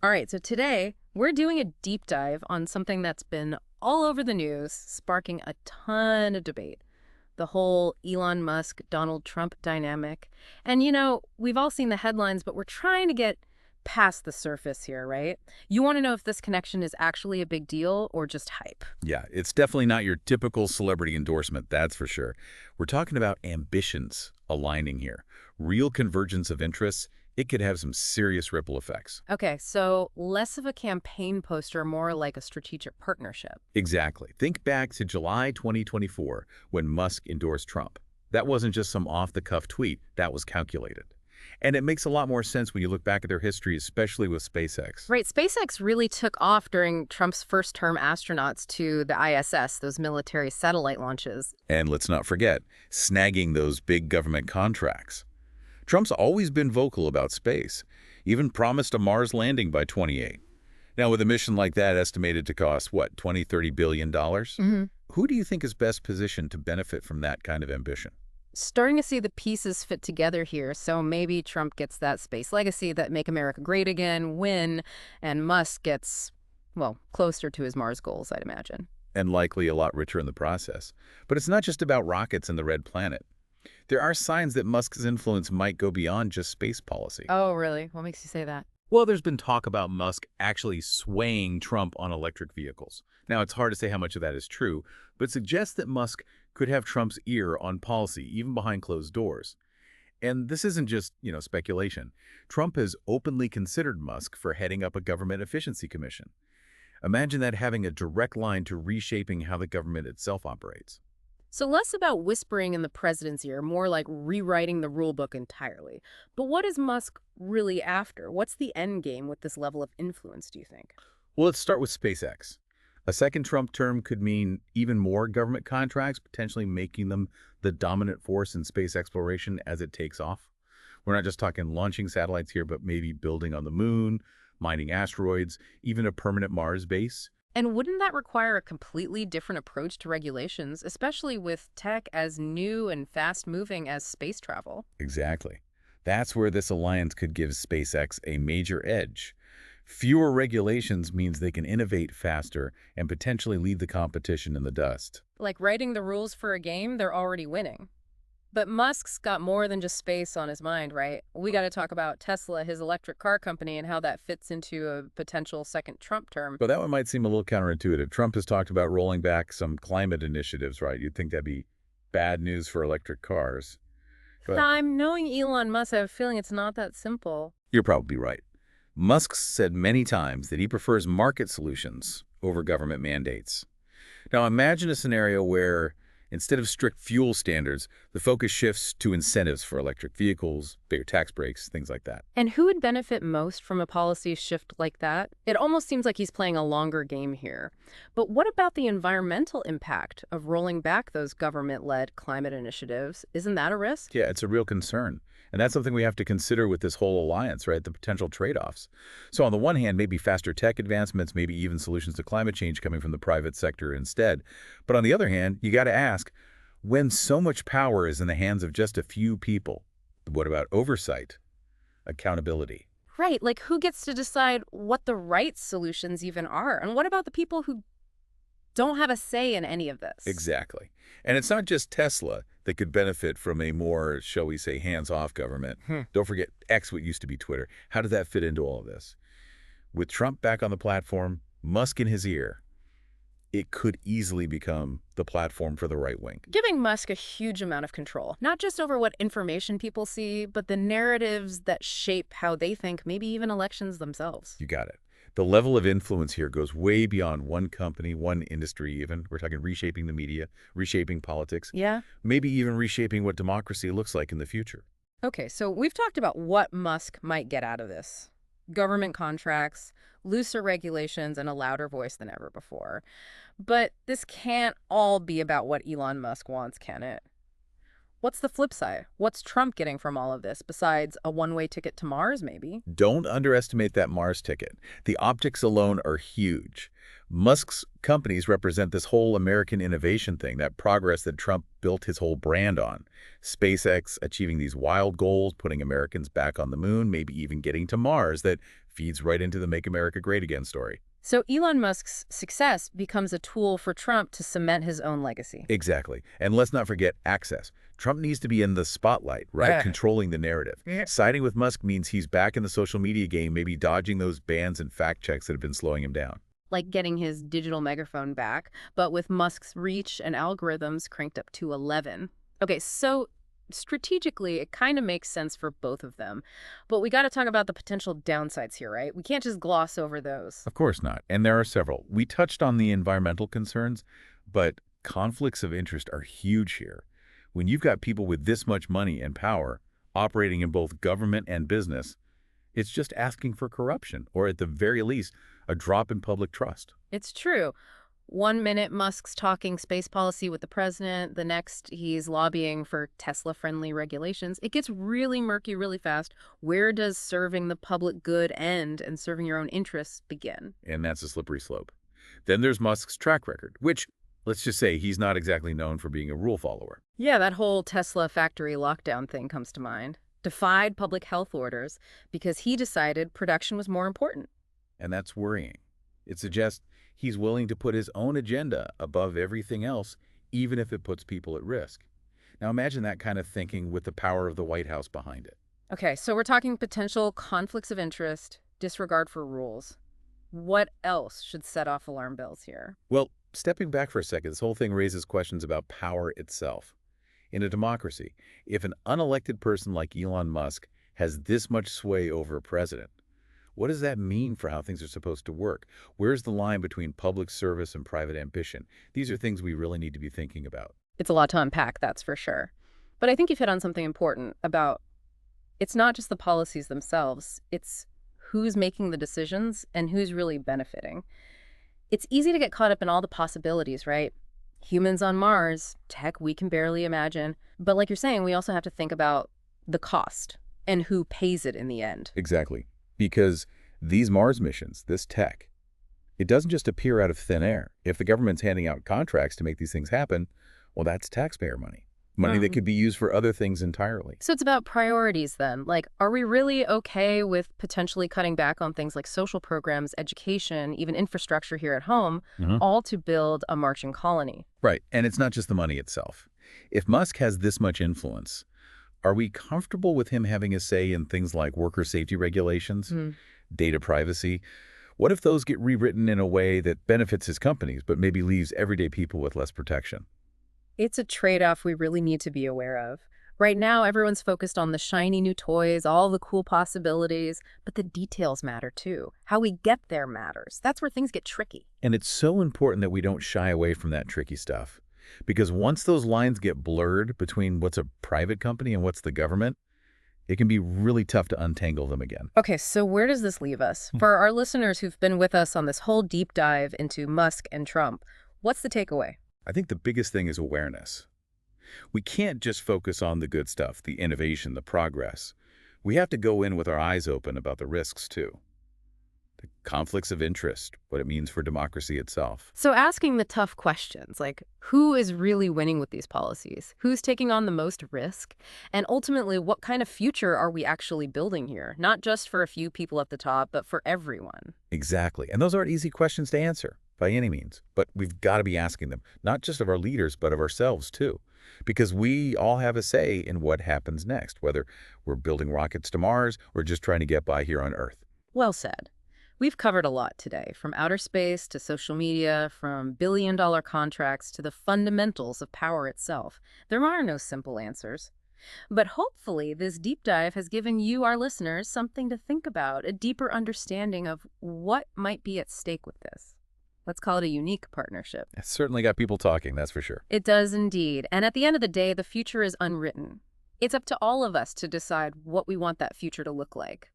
All right, so today we're doing a deep dive on something that's been all over the news, sparking a ton of debate. The whole Elon Musk, Donald Trump dynamic. And we've all seen the headlines, but we're trying to get past the surface here, right? You want to know if this connection is actually a big deal or just hype. Yeah, it's definitely not your typical celebrity endorsement, that's for sure. We're talking about ambitions aligning here. Real convergence of interests, it could have some serious ripple effects. Okay, so less of a campaign poster, more like a strategic partnership. Exactly. Think back to July 2024 when Musk endorsed Trump. That wasn't just some off-the-cuff tweet, that was calculated. And it makes a lot more sense when you look back at their history, especially with SpaceX. Right, SpaceX really took off during Trump's first-term astronauts to the ISS, those military satellite launches. And let's not forget, snagging those big government contracts. Trump's always been vocal about space, even promised a Mars landing by 28. Now, with a mission like that estimated to cost, what, 20, $30 billion? hmm Who do you think is best positioned to benefit from that kind of ambition? Starting to see the pieces fit together here, so maybe Trump gets that space legacy, that Make America Great Again win, and Musk gets, well, closer to his Mars goals, I'd imagine. And likely a lot richer in the process. But it's not just about rockets and the red planet. There are signs that Musk's influence might go beyond just space policy. Oh, really? What makes you say that? Well, there's been talk about Musk actually swaying Trump on electric vehicles. Now, it's hard to say how much of that is true, but it suggests that Musk could have Trump's ear on policy, even behind closed doors. And this isn't just, speculation. Trump has openly considered Musk for heading up a government efficiency commission. Imagine that having a direct line to reshaping how the government itself operates. So less about whispering in the president's ear, more like rewriting the rule book entirely. But what is Musk really after? What's the end game with this level of influence, do you think? Well, let's start with SpaceX. A second Trump term could mean even more government contracts, potentially making them the dominant force in space exploration as it takes off. We're not just talking launching satellites here, but maybe building on the moon, mining asteroids, even a permanent Mars base. And wouldn't that require a completely different approach to regulations, especially with tech as new and fast-moving as space travel? Exactly. That's where this alliance could give SpaceX a major edge. Fewer regulations means they can innovate faster and potentially lead the competition in the dust. Like writing the rules for a game, they're already winning. But Musk's got more than just space on his mind, right? We got to talk about Tesla, his electric car company, and how that fits into a potential second Trump term. But that one might seem a little counterintuitive. Trump has talked about rolling back some climate initiatives, right? You'd think that'd be bad news for electric cars. But I'm knowing Elon Musk, I have a feeling it's not that simple. you're probably right. Musk said many times that he prefers market solutions over government mandates. Now imagine a scenario where, instead of strict fuel standards, the focus shifts to incentives for electric vehicles, bigger tax breaks, things like that. And who would benefit most from a policy shift like that? It almost seems like he's playing a longer game here. But what about the environmental impact of rolling back those government-led climate initiatives? Isn't that a risk? Yeah, it's a real concern. And that's something we have to consider with this whole alliance, right? The potential trade-offs. So on the one hand, maybe faster tech advancements, maybe even solutions to climate change coming from the private sector instead. But on the other hand, you got to ask, when so much power is in the hands of just a few people, what about oversight, accountability? Right, like who gets to decide what the right solutions even are? And what about the people who don't have a say in any of this? Exactly. And it's not just Tesla that could benefit from a more, shall we say, hands-off government. Don't forget X, what used to be Twitter. How did that fit into all of this? With Trump back on the platform, Musk in his ear, it could easily become the platform for the right wing. Giving Musk a huge amount of control, not just over what information people see, but the narratives that shape how they think, maybe even elections themselves. You got it. The level of influence here goes way beyond one company, one industry even. We're talking reshaping the media, reshaping politics, Yeah? maybe even reshaping what democracy looks like in the future. Okay, so we've talked about what Musk might get out of this. Government contracts, looser regulations, and a louder voice than ever before. But this can't all be about what Elon Musk wants, can it? What's the flip side? What's Trump getting from all of this, besides a one-way ticket to Mars, maybe? Don't underestimate that Mars ticket. The optics alone are huge. Musk's companies represent this whole American innovation thing, that progress that Trump built his whole brand on. SpaceX achieving these wild goals, putting Americans back on the moon, maybe even getting to Mars, that Feeds right into the Make America Great Again story. So Elon Musk's success becomes a tool for Trump to cement his own legacy. Exactly. And let's not forget access. Trump needs to be in the spotlight, right? Controlling the narrative. Siding with Musk means he's back in the social media game, maybe dodging those bans and fact checks that have been slowing him down. Like getting his digital megaphone back, but with Musk's reach and algorithms cranked up to 11. Okay, so strategically, it kind of makes sense for both of them. But we got to talk about the potential downsides here, right? We can't just gloss over those. Of course not. And there are several. We touched on the environmental concerns, but conflicts of interest are huge here. When you've got people with this much money and power operating in both government and business, it's just asking for corruption, or at the very least, a drop in public trust. It's true. One minute, Musk's talking space policy with the president. The next, he's lobbying for Tesla-friendly regulations. It gets really murky really fast. Where does serving the public good end and serving your own interests begin? And that's a slippery slope. Then there's Musk's track record, which, let's just say, he's not exactly known for being a rule follower. Yeah, that whole Tesla factory lockdown thing comes to mind. Defied public health orders because he decided production was more important. And that's worrying. It suggests he's willing to put his own agenda above everything else, even if it puts people at risk. Now imagine that kind of thinking with the power of the White House behind it. Okay, so we're talking potential conflicts of interest, disregard for rules. What else should set off alarm bells here? Well, stepping back for a second, this whole thing raises questions about power itself. In a democracy, if an unelected person like Elon Musk has this much sway over a president, what does that mean for how things are supposed to work? Where's the line between public service and private ambition? These are things we really need to be thinking about. It's a lot to unpack, that's for sure. But I think you've hit on something important about it's not just the policies themselves, it's who's making the decisions and who's really benefiting. It's easy to get caught up in all the possibilities, right? Humans on Mars, tech we can barely imagine. But like you're saying, we also have to think about the cost and who pays it in the end. Exactly. Because these Mars missions, this tech, it doesn't just appear out of thin air. If the government's handing out contracts to make these things happen, well, that's taxpayer money. Money that could be used for other things entirely. So it's about priorities then. Like, are we really okay with potentially cutting back on things like social programs, education, even infrastructure here at home, all to build a Martian colony? Right. And it's not just the money itself. If Musk has this much influence, are we comfortable with him having a say in things like worker safety regulations, data privacy? What if those get rewritten in a way that benefits his companies, but maybe leaves everyday people with less protection? It's a trade-off we really need to be aware of. Right now, everyone's focused on the shiny new toys, all the cool possibilities, but the details matter too. How we get there matters. That's where things get tricky. And it's so important that we don't shy away from that tricky stuff. Because once those lines get blurred between what's a private company and what's the government, it can be really tough to untangle them again. Okay, so where does this leave us? For our listeners who've been with us on this whole deep dive into Musk and Trump, what's the takeaway? I think the biggest thing is awareness. We can't just focus on the good stuff, the innovation, the progress. We have to go in with our eyes open about the risks, too. The conflicts of interest, what it means for democracy itself. So asking the tough questions, like who is really winning with these policies? Who's taking on the most risk? And ultimately, what kind of future are we actually building here? Not just for a few people at the top, but for everyone. Exactly. And those aren't easy questions to answer by any means. But we've got to be asking them, not just of our leaders, but of ourselves, too. Because we all have a say in what happens next, whether we're building rockets to Mars or just trying to get by here on Earth. Well said. We've covered a lot today, from outer space to social media, from billion-dollar contracts to the fundamentals of power itself. There are no simple answers. But hopefully, this deep dive has given you, our listeners, something to think about, a deeper understanding of what might be at stake with this. Let's call it a unique partnership. It's certainly got people talking, that's for sure. It does indeed. And at the end of the day, the future is unwritten. It's up to all of us to decide what we want that future to look like.